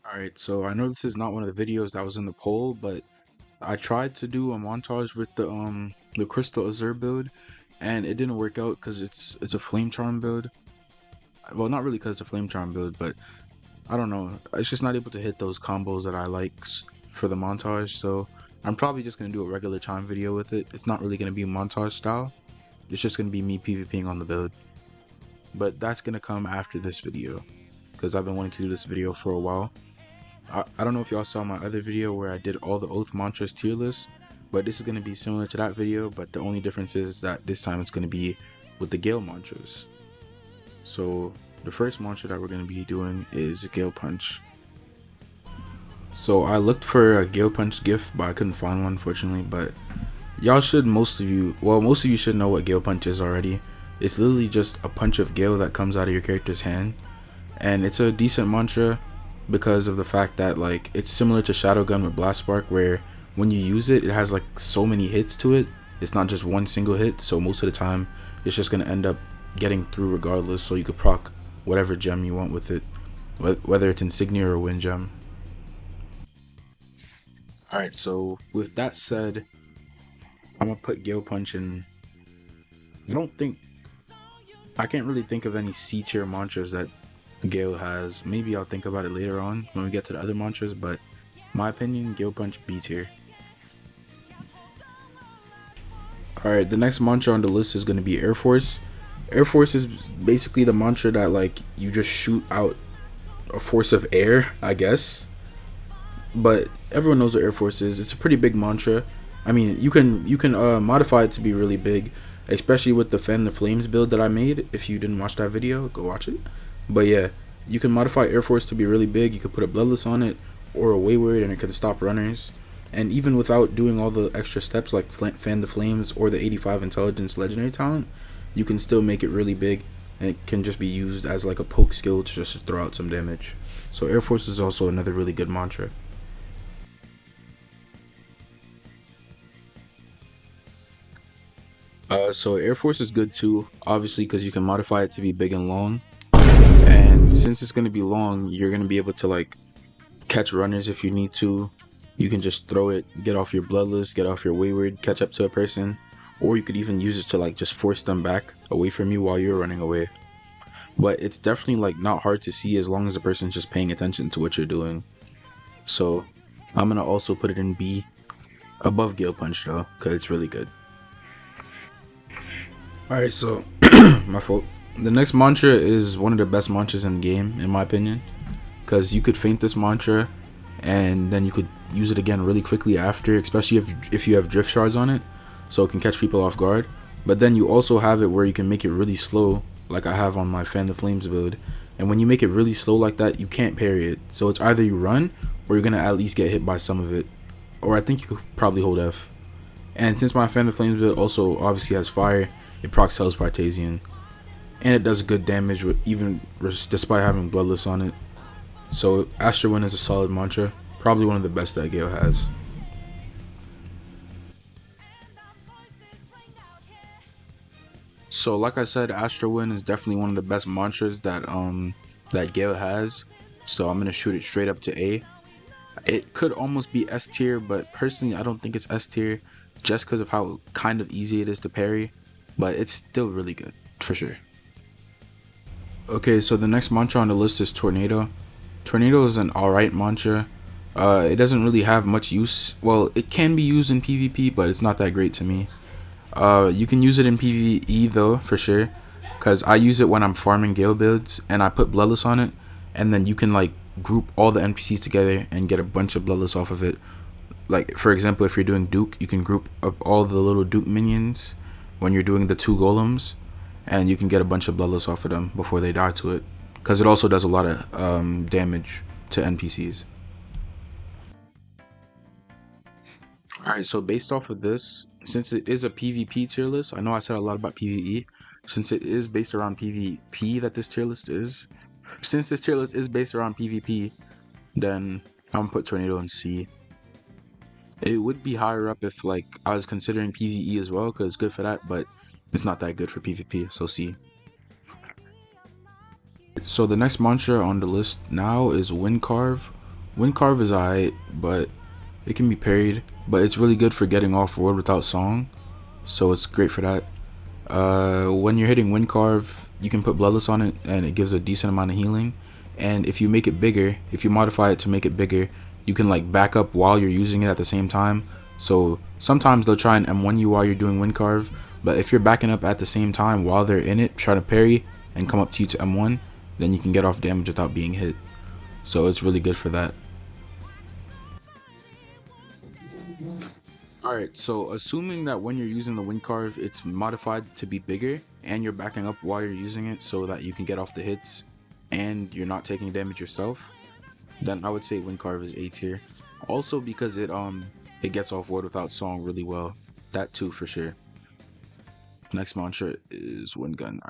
Alright, so I know this is not one of the videos that was in the poll, but I tried to do a montage with the Crystal Azure build, and it didn't work out because it's a Flame Charm build. Well, not really because it's a Flame Charm build, but I don't know. It's just not able to hit those combos that I like for the montage, so I'm probably just gonna do a regular charm video with it. It's not really gonna be montage style. It's just gonna be me PvPing on the build. But that's gonna come after this video because I've been wanting to do this video for a while. I don't know if y'all saw my other video where I did all the oath mantras tier list, but this is going to be similar to that video, but the only difference is that this time it's going to be with the Gale mantras. So the first mantra that we're going to be doing is Gale Punch. So I looked for a Gale Punch gift, but I couldn't find one, unfortunately. But y'all should, most of you should know what Gale Punch is already. It's literally just a punch of Gale that comes out of your character's hand, and it's a decent mantra because of the fact that like it's similar to Shadow Gun with Blast Spark, where when you use it, it has like so many hits to it. It's not just one single hit, so most of the time it's just gonna end up getting through regardless. So you could proc whatever gem you want with it, whether it's Insignia or Wind Gem. Alright, so with that said, I'm gonna put Gale Punch in. I can't really think of any C tier mantras that Gale has. Maybe I'll think about it later on when we get to the other mantras, but my opinion, Gale Punch B tier. Alright, the next mantra on the list is going to be Air Force. Air Force is basically the mantra that like you just shoot out a force of air, I guess. But everyone knows what Air Force is. It's a pretty big mantra. I mean, you can modify it to be really big, especially with the Fan the Flames build that I made. If you didn't watch that video, go watch it. But yeah, you can modify Air Force to be really big. You could put a Bloodless on it or a Wayward, and it could stop runners. And even without doing all the extra steps like Fan the Flames or the 85 Intelligence Legendary talent, you can still make it really big, and it can just be used as like a poke skill to just throw out some damage. So Air Force is also another really good mantra. So Air Force is good too, obviously, because you can modify it to be big and long. And since it's going to be long, you're going to be able to like catch runners if you need to. You can just throw it, get off your Bloodless, get off your Wayward, catch up to a person. Or you could even use it to like just force them back away from you while you're running away. But it's definitely like not hard to see as long as the person's just paying attention to what you're doing. So I'm going to also put it in B above Gale Punch though, because it's really good. Alright, so my fault. The next mantra is one of the best mantras in the game, in my opinion, because you could feint this mantra and then you could use it again really quickly after, especially if you have drift shards on it, so it can catch people off guard. But then you also have it where you can make it really slow, like I have on my Fan the Flames build. And when you make it really slow like that, you can't parry it. So it's either you run or you're gonna at least get hit by some of it, or I think you could probably hold F. And since my Fan the Flames build also obviously has fire, it procs Hell's Partasian, and it does good damage with despite having Bloodless on it. So Astro Wind is a solid mantra, probably one of the best that Gale has. So like I said, Astro Wind is definitely one of the best mantras that Gale has. So I'm gonna shoot it straight up to A. It could almost be S tier, but personally I don't think it's S tier, just because of how kind of easy it is to parry. But it's still really good, for sure. Okay, so the next mantra on the list is Tornado. Tornado is an alright mantra. It doesn't really have much use. Well, it can be used in PvP, but it's not that great to me. You can use it in PvE though, for sure, because I use it when I'm farming Gale builds, and I put Bloodless on it, and then you can like group all the NPCs together and get a bunch of Bloodless off of it. Like, for example, if you're doing Duke, you can group up all the little Duke minions when you're doing the 2 golems, and you can get a bunch of Bloodless off of them before they die to it, because it also does a lot of damage to NPCs. Alright, so based off of this, since it is a PvP tier list, I know I said a lot about PvE, since it is based around PvP that this tier list is, since this tier list is based around PvP, then I'm gonna put Tornado in C. It would be higher up if like I was considering PvE as well, because it's good for that, but it's not that good for PvP, so C. So the next mantra on the list now is Windcarve, Windcarve is alright, but it can be parried. But it's really good for getting off ward without song, so it's great for that. When you're hitting Windcarve, you can put Bloodless on it, and it gives a decent amount of healing. And if you make it bigger, if you modify it to make it bigger, you can like back up while you're using it at the same time. So sometimes they'll try and M1 you while you're doing Windcarve, but if you're backing up at the same time while they're in it, trying to parry and come up to you to M1, then you can get off damage without being hit. So it's really good for that. Alright, so assuming that when you're using the Windcarve, it's modified to be bigger and you're backing up while you're using it so that you can get off the hits and you're not taking damage yourself, then I would say Windcarve is A tier. Also because it gets off ward without song really well. That too for sure. Next mantra is Windgun.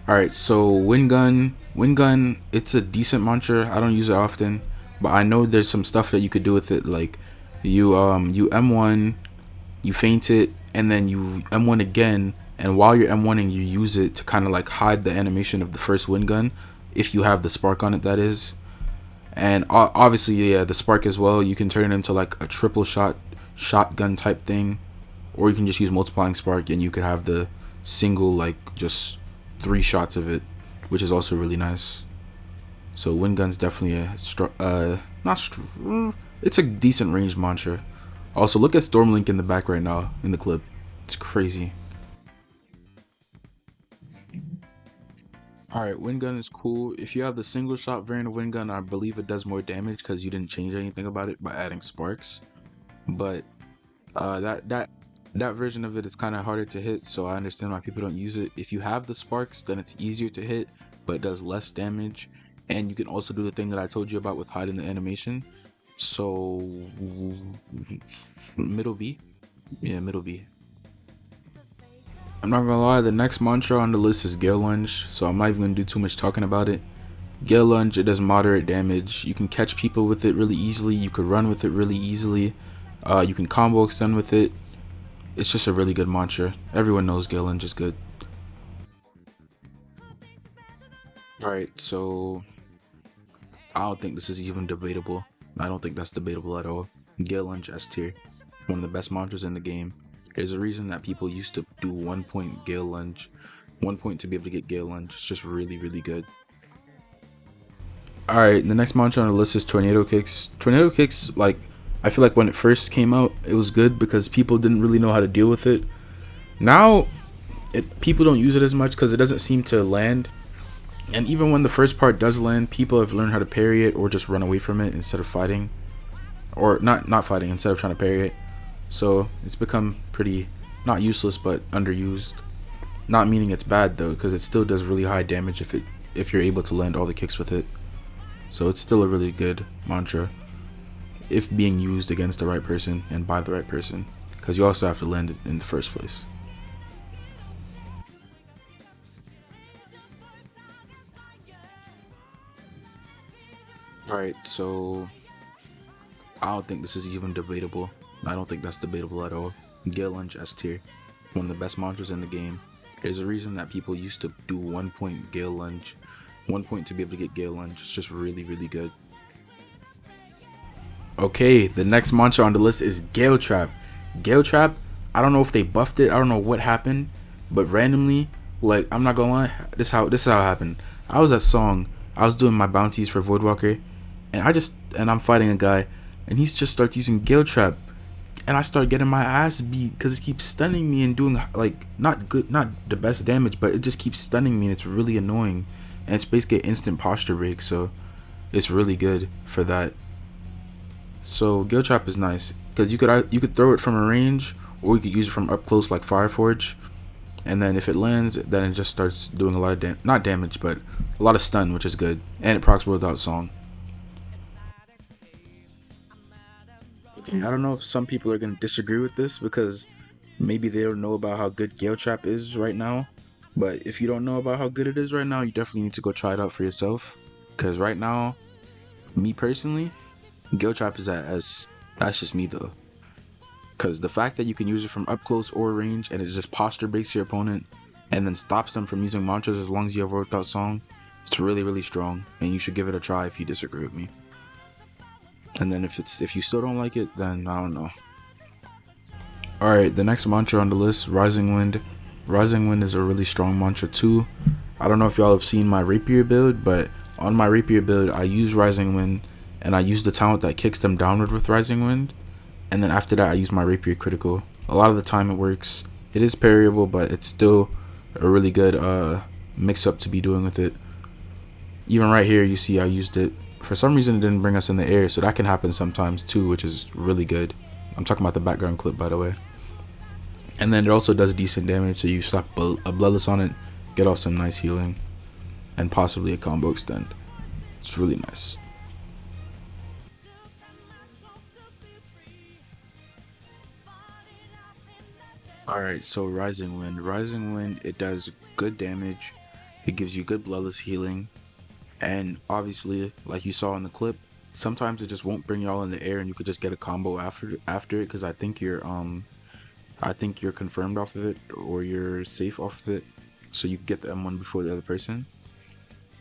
Alright, so Windgun, it's a decent mantra. I don't use it often, but I know there's some stuff that you could do with it, like you M1, you feint it, and then you M1 again, and while you're M1ing, you use it to kind of like hide the animation of the first Windgun, if you have the spark on it, that is. And obviously, yeah, the spark as well, you can turn it into like a triple shotgun type thing, or you can just use multiplying spark and you could have the single like just 3 shots of it, which is also really nice. So Windgun's definitely it's a decent ranged mantra. Also, look at Stormlink in the back right now in the clip. It's crazy. Alright, Windgun is cool. If you have the single shot variant of Windgun, I believe it does more damage because you didn't change anything about it by adding sparks. But that version of it is kind of harder to hit, so I understand why people don't use it. If you have the sparks, then it's easier to hit, but it does less damage. And you can also do the thing that I told you about with hiding the animation. So middle B. Yeah, middle B. I'm not gonna lie, the next mantra on the list is Gale Lunge, so I'm not even gonna do too much talking about it. Gale Lunge, it does moderate damage. You can catch people with it really easily. You could run with it really easily. You can combo extend with it. It's just a really good mantra. Everyone knows Gale Lunge is good. Alright, so I don't think this is even debatable. I don't think that's debatable at all. Gale Lunge S tier. One of the best mantras in the game. There's a reason that people used to do 1 point Gale Lunge. 1 point to be able to get Gale Lunge. It's just really, really good. Alright, the next mantra on the list is Tornado Kicks. Tornado Kicks, like, I feel like when it first came out, it was good because people didn't really know how to deal with it. Now, people don't use it as much because it doesn't seem to land. And even when the first part does land, people have learned how to parry it or just run away from it instead of fighting. Or not fighting, instead of trying to parry it. So it's become pretty, not useless, but underused. Not meaning it's bad though, because it still does really high damage if you're able to land all the kicks with it. So it's still a really good mantra if being used against the right person and by the right person, because you also have to land it in the first place. Alright, so I don't think this is even debatable. I don't think that's debatable at all. Gale Lunge S tier. One of the best mantras in the game. There's a reason that people used to do 1 point Gale Lunge. 1 point to be able to get Gale Lunge. It's just really, really good. Okay, the next mantra on the list is Gale Trap. Gale Trap, I don't know if they buffed it. I don't know what happened. But randomly, like, I'm not gonna lie, this is how it happened. I was at Song. I was doing my bounties for Voidwalker. And I'm fighting a guy. And he just starts using Gale Trap. And I start getting my ass beat because it keeps stunning me and doing like not the best damage, but it just keeps stunning me and it's really annoying. And it's basically an instant posture break, so it's really good for that. So Gale Trap is nice because you could throw it from a range or you could use it from up close like Fireforge, and then if it lands, then it just starts doing a lot of not damage, but a lot of stun, which is good, and it procs without song. I don't know if some people are going to disagree with this because maybe they don't know about how good Gale Trap is right now. But if you don't know about how good it is right now, you definitely need to go try it out for yourself. Because right now, me personally, Gale Trap is at S. That's just me though. Because the fact that you can use it from up close or range and it just posture breaks your opponent and then stops them from using mantras as long as you have worked out song, it's really, really strong. And you should give it a try if you disagree with me. And then if you still don't like it, then I don't know. Alright, the next mantra on the list, Rising Wind. Rising Wind is a really strong mantra too. I don't know if y'all have seen my rapier build, but on my rapier build I use Rising Wind, and I use the talent that kicks them downward with Rising Wind, and then after that I use my rapier critical. A lot of the time it works. It is parryable, but it's still a really good mix up to be doing with it. Even right here you see I used it. For some reason it didn't bring us in the air, so that can happen sometimes too, which is really good. I'm talking about the background clip, by the way. And then it also does decent damage, so you slap a bloodless on it, get off some nice healing, and possibly a combo extend. It's really nice. Alright, so Rising Wind. Rising Wind, it does good damage, it gives you good bloodless healing, and obviously, like you saw in the clip, sometimes it just won't bring y'all in the air and you could just get a combo after it, because I think you're confirmed off of it, or you're safe off of it, so you can get the M1 before the other person.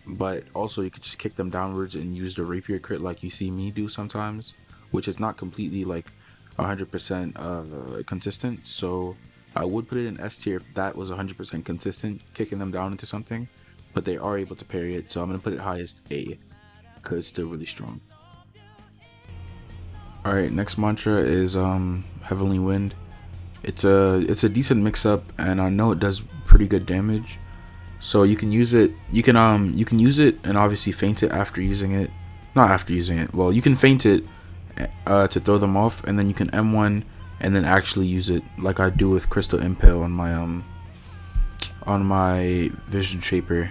But also you could just kick them downwards and use the rapier crit like you see me do sometimes, which is not completely like 100% consistent. So I would put it in S tier if that was 100% consistent, kicking them down into something, but they are able to parry it, so I'm gonna put it highest A because it's still really strong. All right, next mantra is Heavenly Wind. It's a decent mix up, and I know it does pretty good damage. So you can use it. You can use it and obviously feint it after using it. Not after using it. Well, you can feint it to throw them off, and then you can M1 and then actually use it like I do with Crystal Impale on my Vision Shaper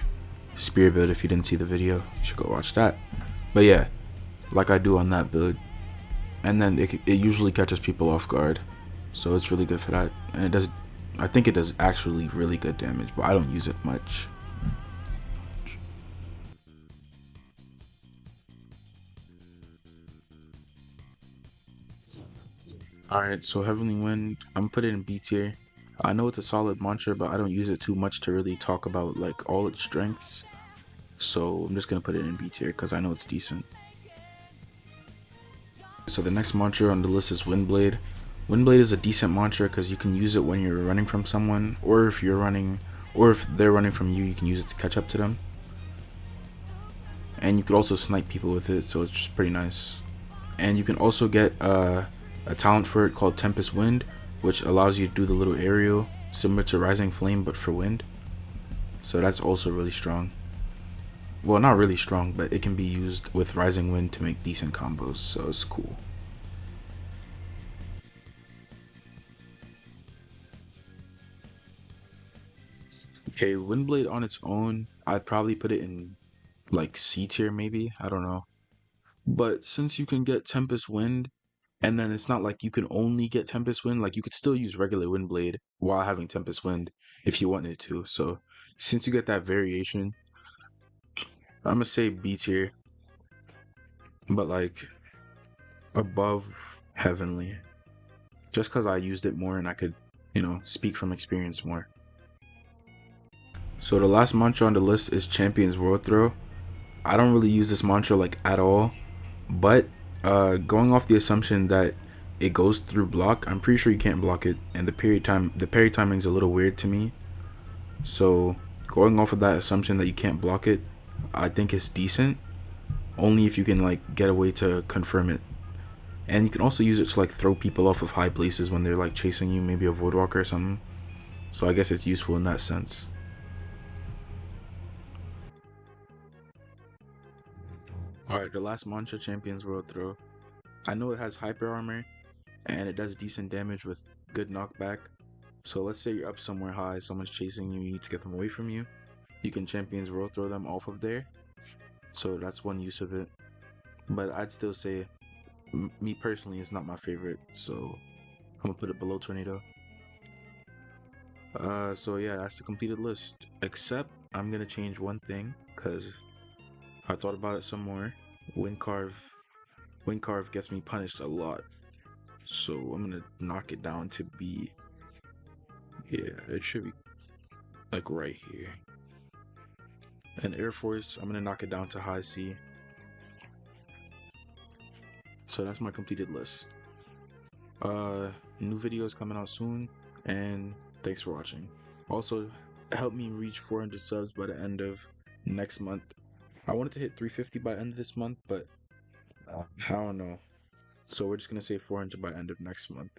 spear build. If you didn't see the video, you should go watch that. But yeah, like I do on that build, and then it usually catches people off guard, so it's really good for that. And it does, I think it does actually really good damage, but I don't use it much. Alright, so Heavenly Wind, I'm putting it in B tier. I know it's a solid mantra, but I don't use it too much to really talk about like all its strengths. So I'm just gonna put it in B tier because I know it's decent. So the next mantra on the list is Windblade. Windblade is a decent mantra because you can use it when you're running from someone, or if they're running from you, you can use it to catch up to them. And you could also snipe people with it, so it's just pretty nice. And you can also get a talent for it called Tempest Wind, which allows you to do the little aerial similar to Rising Flame but for wind. So that's also really strong. Well, not really strong, but it can be used with Rising Wind to make decent combos, so it's cool. Okay, Windblade on its own, I'd probably put it in like C tier maybe, I don't know. But since you can get Tempest Wind, and then it's not like you can only get Tempest Wind, like you could still use regular Windblade while having Tempest Wind if you wanted to. So since you get that variation, I'm gonna say B tier, but like above Heavenly, just because I used it more and I could, speak from experience more. So the last mantra on the list is Champion's World Throw. I don't really use this mantra like at all, but going off the assumption that it goes through block, I'm pretty sure you can't block it, and the parry timing is a little weird to me. So going off of that assumption that you can't block it, I think it's decent, only if you can like get a way to confirm it. And you can also use it to like throw people off of high places when they're like chasing you, maybe a Voidwalker or something. So I guess it's useful in that sense. Alright, the last mantra, Champion's World Throw. I know it has hyper armor and it does decent damage with good knockback. So let's say you're up somewhere high, someone's chasing you, you need to get them away from you. You can Champion's World Throw them off of there. So that's one use of it. But I'd still say, me personally, it's not my favorite. So I'm gonna put it below Tornado. So yeah, that's the completed list. Except I'm gonna change one thing because I thought about it some more. Windcarve gets me punished a lot. So I'm gonna knock it down to B. Yeah, it should be like right here. And Air Force, I'm gonna knock it down to high C. So that's my completed list. New videos coming out soon, and thanks for watching. Also, help me reach 400 subs by the end of next month. I wanted to hit 350 by end of this month, but I don't know. So we're just gonna say 400 by end of next month.